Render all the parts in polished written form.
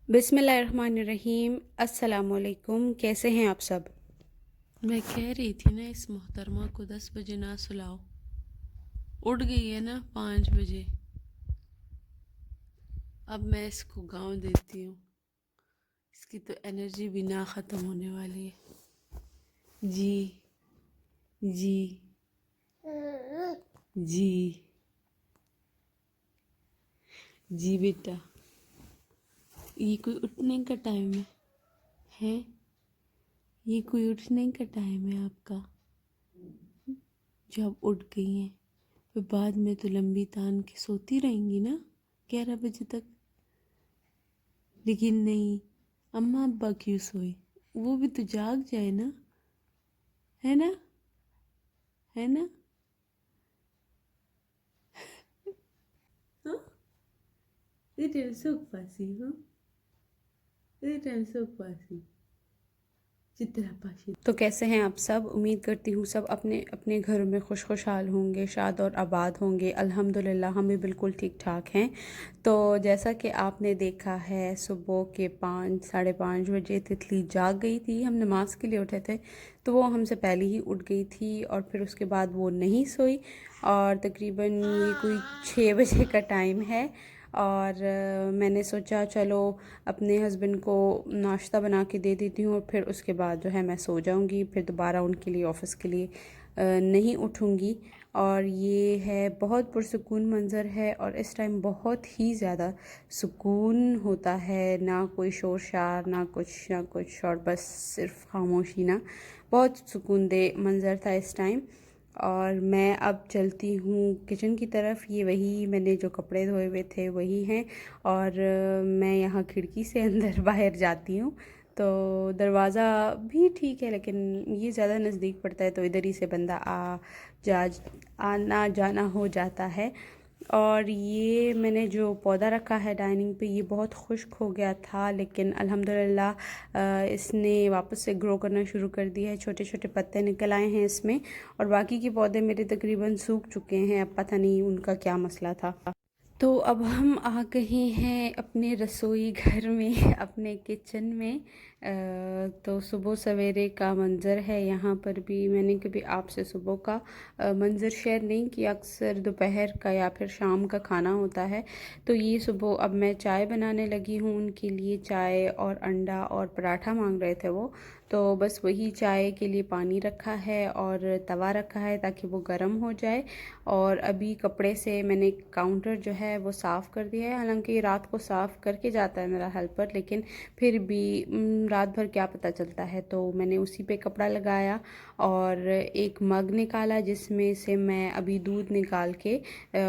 बिस्मिल्लाहिर्रहमानिर्रहीम। अस्सलामुअलैकुम। कैसे हैं आप सब? मैं कह रही थी ना, इस मोहतरमा को 10 बजे ना सुलाओ। उठ गई है ना 5 बजे। अब मैं इसको गाँव देती हूँ। इसकी तो एनर्जी भी ना ख़त्म होने वाली है। जी जी जी जी बेटा, ये कोई उठने का टाइम है? ये कोई उठने का टाइम है आपका? जो आप उठ गई हैं, फिर बाद में तो लंबी तान के सोती रहेंगी ना 11 बजे तक। लेकिन नहीं, अम्मा अब्बा क्यों सोए? वो भी तो जाग जाए ना, है ना? है ना? हाँ, ये टाइम सुख पासी हाँ, ये टाइम सुख पासी चित्रा पासी। तो कैसे हैं आप सब? उम्मीद करती हूँ सब अपने अपने घरों में खुशहाल होंगे, शाद और आबाद होंगे। अल्हम्दुलिल्लाह हम भी बिल्कुल ठीक ठाक हैं। तो जैसा कि आपने देखा है, सुबह के 5 साढ़े 5 बजे तितली जाग गई थी। हम नमाज के लिए उठे थे तो वो हमसे पहले ही उठ गई थी और फिर उसके बाद वो नहीं सोई। और तकरीबन ये कोई 6 बजे का टाइम है और मैंने सोचा चलो अपने हस्बैंड को नाश्ता बना के दे देती हूँ और फिर उसके बाद जो है मैं सो जाऊँगी। फिर दोबारा उनके लिए ऑफ़िस के लिए नहीं उठूँगी। और ये है बहुत पुरसुकून मंज़र है और इस टाइम बहुत ही ज़्यादा सुकून होता है। ना कोई शोर शार, ना कुछ और बस सिर्फ खामोशी ना। बहुत सुकून दे मंज़र था इस टाइम। और मैं अब चलती हूँ किचन की तरफ। ये वही मैंने जो कपड़े धोए हुए थे वही हैं। और मैं यहाँ खिड़की से अंदर बाहर जाती हूँ तो दरवाज़ा भी ठीक है, लेकिन ये ज़्यादा नज़दीक पड़ता है तो इधर ही से बंदा जा आना जाना हो जाता है। और ये मैंने जो पौधा रखा है डाइनिंग पे, ये बहुत खुश्क हो गया था, लेकिन अल्हम्दुलिल्लाह इसने वापस से ग्रो करना शुरू कर दिया है। छोटे छोटे पत्ते निकल आए हैं इसमें। और बाकी के पौधे मेरे तकरीबन सूख चुके हैं। अब पता नहीं उनका क्या मसला था। तो अब हम आ गए हैं अपने रसोई घर में, अपने किचन में। तो सुबह सवेरे का मंज़र है यहाँ पर भी। मैंने कभी आपसे सुबह का मंज़र शेयर नहीं किया, अक्सर दोपहर का या फिर शाम का खाना होता है। तो ये सुबह अब मैं चाय बनाने लगी हूँ उनके लिए। चाय और अंडा और पराठा मांग रहे थे वो, तो बस वही चाय के लिए पानी रखा है और तवा रखा है ताकि वो गर्म हो जाए। और अभी कपड़े से मैंने काउंटर जो है वो साफ़ कर दिया है। हालांकि रात को साफ़ करके जाता है मेरा हेल्पर, लेकिन फिर भी रात भर क्या पता चलता है, तो मैंने उसी पे कपड़ा लगाया और एक मग निकाला जिसमें से मैं अभी दूध निकाल के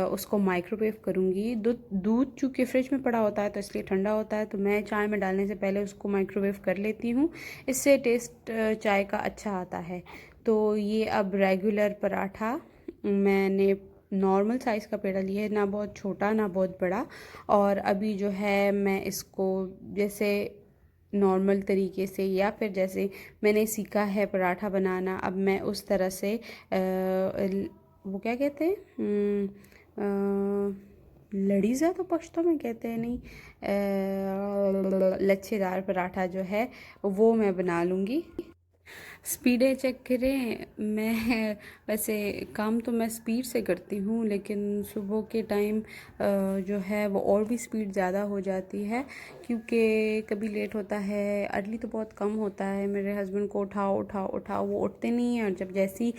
उसको माइक्रोवेव करूँगी। दूध दूध चूँकि फ्रिज में पड़ा होता है तो इसलिए ठंडा होता है, तो मैं चाय में डालने से पहले उसको माइक्रोवेव कर लेती हूँ। इससे टेस्ट चाय का अच्छा आता है। तो ये अब रेगुलर पराठा मैंने नॉर्मल साइज़ का पेड़ा लिया है, ना बहुत छोटा ना बहुत बड़ा। और अभी जो है मैं इसको जैसे नॉर्मल तरीके से या फिर जैसे मैंने सीखा है पराठा बनाना, अब मैं उस तरह से वो क्या कहते हैं, लड़ीज़ा तो पश्तो में कहते हैं नहीं, लच्छेदार पराठा जो है वो मैं बना लूँगी। स्पीडें चेक करें, मैं वैसे काम तो मैं स्पीड से करती हूँ, लेकिन सुबह के टाइम जो है वो और भी स्पीड ज़्यादा हो जाती है, क्योंकि कभी लेट होता है। अर्ली तो बहुत कम होता है। मेरे हस्बैंड को उठाओ उठाओ उठाओ, वो उठते नहीं हैं। और जब जैसी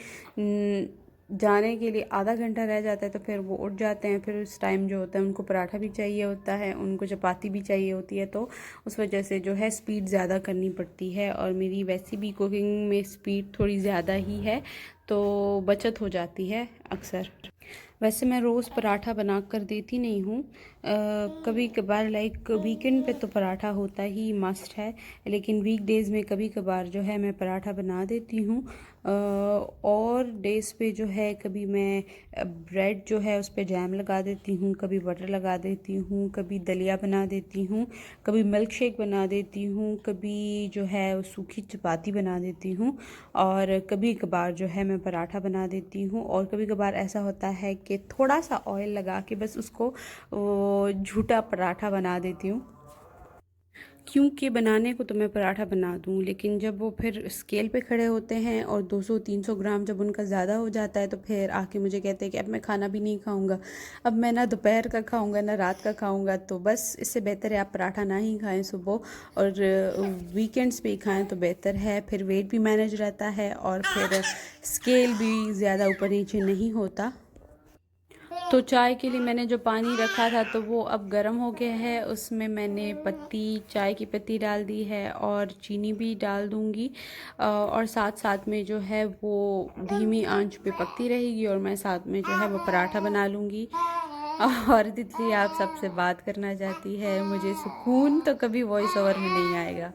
जाने के लिए आधा घंटा रह जाता है तो फिर वो उठ जाते हैं। फिर उस टाइम जो होता है उनको पराठा भी चाहिए होता है, उनको चपाती भी चाहिए होती है, तो उस वजह से जो है स्पीड ज़्यादा करनी पड़ती है। और मेरी वैसे भी कुकिंग में स्पीड थोड़ी ज़्यादा ही है, तो बचत हो जाती है अक्सर। वैसे मैं रोज़ पराठा बना कर देती नहीं हूँ। कभी कभार लाइक वीकेंड पे तो पराठा होता ही मस्ट है, लेकिन वीक डेज़ में कभी कभार जो है मैं पराठा बना देती हूँ। और डेज़ पे जो है कभी मैं ब्रेड जो है उस पर जैम लगा देती हूँ, कभी बटर लगा देती हूँ, कभी दलिया बना देती हूँ, कभी मिल्क शेक बना देती हूँ, कभी जो है सूखी चपाती बना देती हूँ, और कभी कभार जो है मैं पराठा बना देती हूँ। और कभी कभार ऐसा होता है कि थोड़ा सा ऑयल लगा के बस उसको झूठा पराठा बना देती हूँ। क्योंकि बनाने को तो मैं पराठा बना दूँ, लेकिन जब वो फिर स्केल पे खड़े होते हैं और 200-300 ग्राम जब उनका ज़्यादा हो जाता है तो फिर आके मुझे कहते हैं कि अब मैं खाना भी नहीं खाऊंगा, अब मैं ना दोपहर का खाऊंगा ना रात का खाऊंगा। तो बस इससे बेहतर है आप पराठा ना ही खाएं सुबह, और वीकेंड्स पे ही खाएं तो बेहतर है। फिर वेट भी मैनेज रहता है और फिर स्केल भी ज़्यादा ऊपर नीचे नहीं होता। तो चाय के लिए मैंने जो पानी रखा था तो वो अब गर्म हो गया है, उसमें मैंने पत्ती, चाय की पत्ती डाल दी है और चीनी भी डाल दूँगी। और साथ साथ में जो है वो धीमी आंच पे पकती रहेगी और मैं साथ में जो है वो पराठा बना लूँगी। और तितली आप सबसे बात करना चाहती है, मुझे सुकून तो कभी वॉइस ओवर में नहीं आएगा।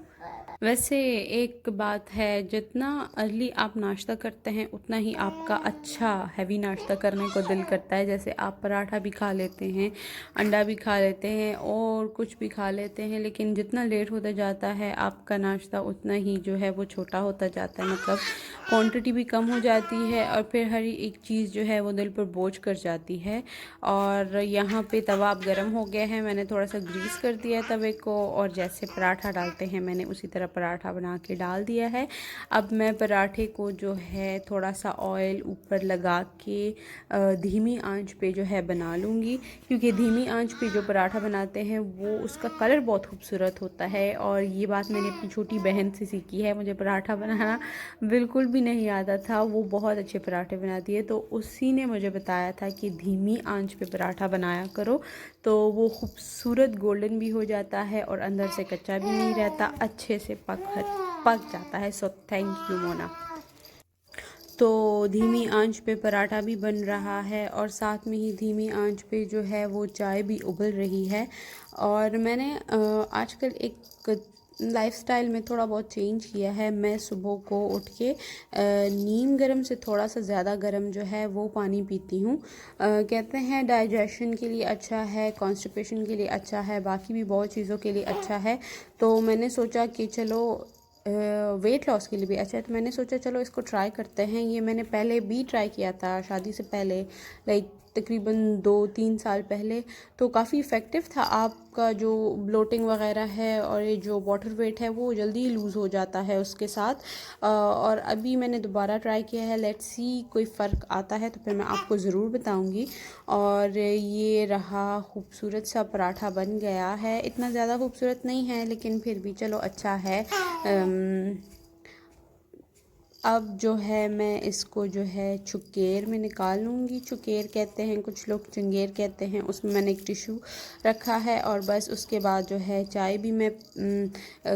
वैसे एक बात है, जितना अर्ली आप नाश्ता करते हैं उतना ही आपका अच्छा हैवी नाश्ता करने को दिल करता है। जैसे आप पराठा भी खा लेते हैं, अंडा भी खा लेते हैं और कुछ भी खा लेते हैं, लेकिन जितना लेट होता जाता है आपका नाश्ता उतना ही जो है वो छोटा होता जाता है, मतलब क्वांटिटी भी कम हो जाती है और फिर हर एक चीज़ जो है वो दिल पर बोझ कर जाती है। और यहाँ पे तवा अब गर्म हो गया है, मैंने थोड़ा सा ग्रीस कर दिया है तवे को और जैसे पराठा डालते हैं मैंने उसी तरह पराठा बना के डाल दिया है। अब मैं पराठे को जो है थोड़ा सा ऑयल ऊपर लगा के धीमी आंच पे जो है बना लूँगी, क्योंकि धीमी आंच पे जो पराठा बनाते हैं वो उसका कलर बहुत खूबसूरत होता है। और ये बात मैंने अपनी छोटी बहन से सीखी है, मुझे पराठा बनाना बिल्कुल भी नहीं आता था, वो बहुत अच्छे पराठे बनाती है, तो उसी ने मुझे बताया था कि धीमी आंच पे पराठा बनाया करो तो वो खूबसूरत गोल्डन भी हो जाता है और अंदर से कच्चा भी नहीं रहता, अच्छे से पक जाता है। So thank you Mona. तो धीमी आंच पे पराठा भी बन रहा है और साथ में ही धीमी आंच पे जो है वो चाय भी उबल रही है। और मैंने आजकल एक लाइफस्टाइल में थोड़ा बहुत चेंज किया है। मैं सुबह को उठ के नीम गर्म से थोड़ा सा ज़्यादा गर्म जो है वो पानी पीती हूँ। कहते हैं डाइजेशन के लिए अच्छा है, कॉन्स्टिपेशन के लिए अच्छा है, बाकी भी बहुत चीज़ों के लिए अच्छा है। तो मैंने सोचा कि चलो वेट लॉस के लिए भी अच्छा है, तो मैंने सोचा चलो इसको ट्राई करते हैं। ये मैंने पहले भी ट्राई किया था शादी से पहले, लाइक तकरीबन 2-3 साल पहले, तो काफ़ी इफ़ेक्टिव था। आपका जो ब्लोटिंग वगैरह है और ये जो वाटर वेट है वो जल्दी लूज़ हो जाता है उसके साथ। और अभी मैंने दोबारा ट्राई किया है, लेट्स सी कोई फ़र्क आता है तो फिर मैं आपको ज़रूर बताऊंगी। और ये रहा, खूबसूरत सा पराठा बन गया है, इतना ज़्यादा खूबसूरत नहीं है लेकिन फिर भी चलो अच्छा है। अब जो है मैं इसको जो है चुकेर में निकाल लूँगी। चुकेर कहते हैं, कुछ लोग चंगेर कहते हैं। उसमें मैंने एक टिशू रखा है और बस उसके बाद जो है चाय भी मैं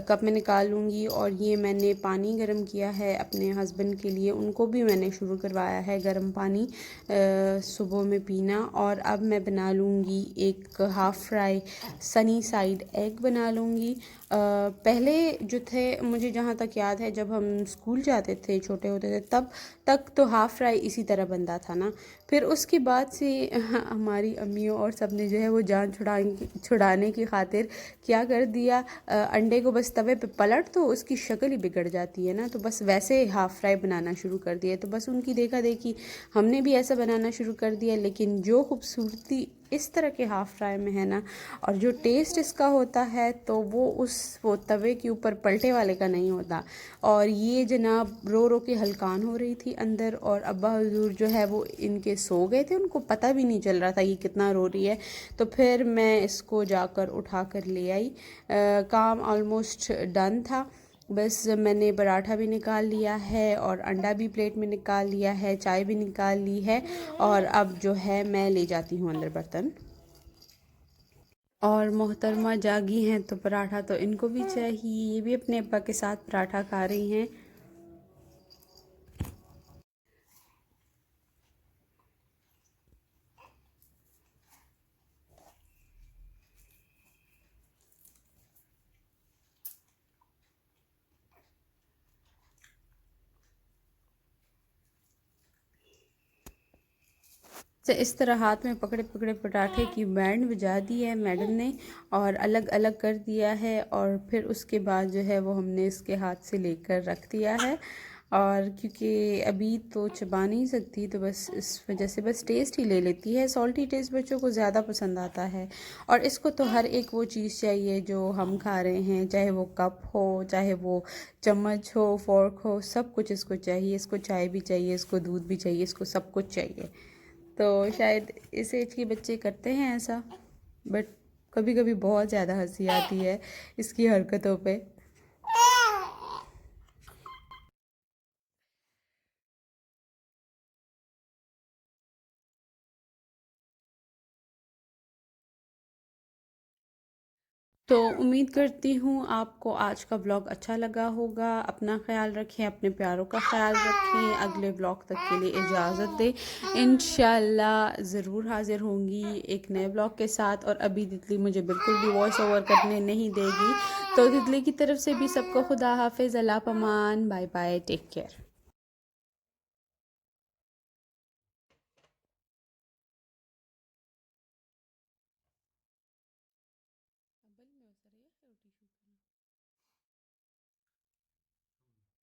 कप में निकाल लूँगी। और ये मैंने पानी गर्म किया है अपने हस्बैंड के लिए, उनको भी मैंने शुरू करवाया है गर्म पानी सुबह में पीना। और अब मैं बना लूँगी एक half fry sunny side egg बना लूँगी। पहले जो थे, मुझे जहाँ तक याद है जब हम स्कूल जाते थे, छोटे होते थे, तब तक तो हाफ़ फ्राई इसी तरह बनता था ना। फिर उसके बाद से हमारी अम्मियों और सब ने जो है वो जान छुड़ाने की खातिर क्या कर दिया, अंडे को बस तवे पे पलट तो उसकी शक्ल ही बिगड़ जाती है ना, तो बस वैसे हाफ़ फ्राई बनाना शुरू कर दिया। तो बस उनकी देखा देखी हमने भी ऐसा बनाना शुरू कर दिया। लेकिन जो खूबसूरती इस तरह के हाफ़ फ्राई में है ना, और जो टेस्ट इसका होता है, तो वो तवे के ऊपर पलटे वाले का नहीं होता। और ये जनाब रो रो के हलकान हो रही थी अंदर, और अब्बा हुजूर जो है वो इनके सो गए थे, उनको पता भी नहीं चल रहा था ये कितना रो रही है। तो फिर मैं इसको जाकर उठा कर ले आई। काम ऑलमोस्ट डन था, बस मैंने पराठा भी निकाल लिया है और अंडा भी प्लेट में निकाल लिया है, चाय भी निकाल ली है। और अब जो है मैं ले जाती हूँ अंदर बर्तन। और मोहतरमा जागी हैं तो पराठा तो इनको भी चाहिए, ये भी अपने अब्बा के साथ पराठा खा रही हैं। तो इस तरह हाथ में पकड़े पकड़े पराठे की बैंड बजा दी है मैडम ने और अलग अलग कर दिया है। और फिर उसके बाद जो है वो हमने इसके हाथ से लेकर रख दिया है। और क्योंकि अभी तो चबा नहीं सकती तो बस इस वजह से बस टेस्ट ही ले लेती है। सॉल्टी टेस्ट बच्चों को ज़्यादा पसंद आता है और इसको तो हर एक वो चीज़ चाहिए जो हम खा रहे हैं, चाहे वो कप हो, चाहे वो चम्मच हो, फोर्क हो, सब कुछ इसको चाहिए। इसको चाय भी चाहिए, इसको दूध भी चाहिए, इसको सब कुछ चाहिए। तो शायद इस एज के बच्चे करते हैं ऐसा, बट कभी कभी बहुत ज़्यादा हंसी आती है इसकी हरकतों पे। तो उम्मीद करती हूँ आपको आज का व्लॉग अच्छा लगा होगा। अपना ख्याल रखें, अपने प्यारों का ख्याल रखें। अगले व्लॉग तक के लिए इजाज़त दें। इंशाल्लाह ज़रूर हाज़िर होंगी एक नए व्लॉग के साथ। और अभी तितली मुझे बिल्कुल भी वॉइस ओवर करने नहीं देगी, तो तितली की तरफ से भी सबको खुदा हाफिज़, अल्लाह पमान, बाय बाय, टेक केयर।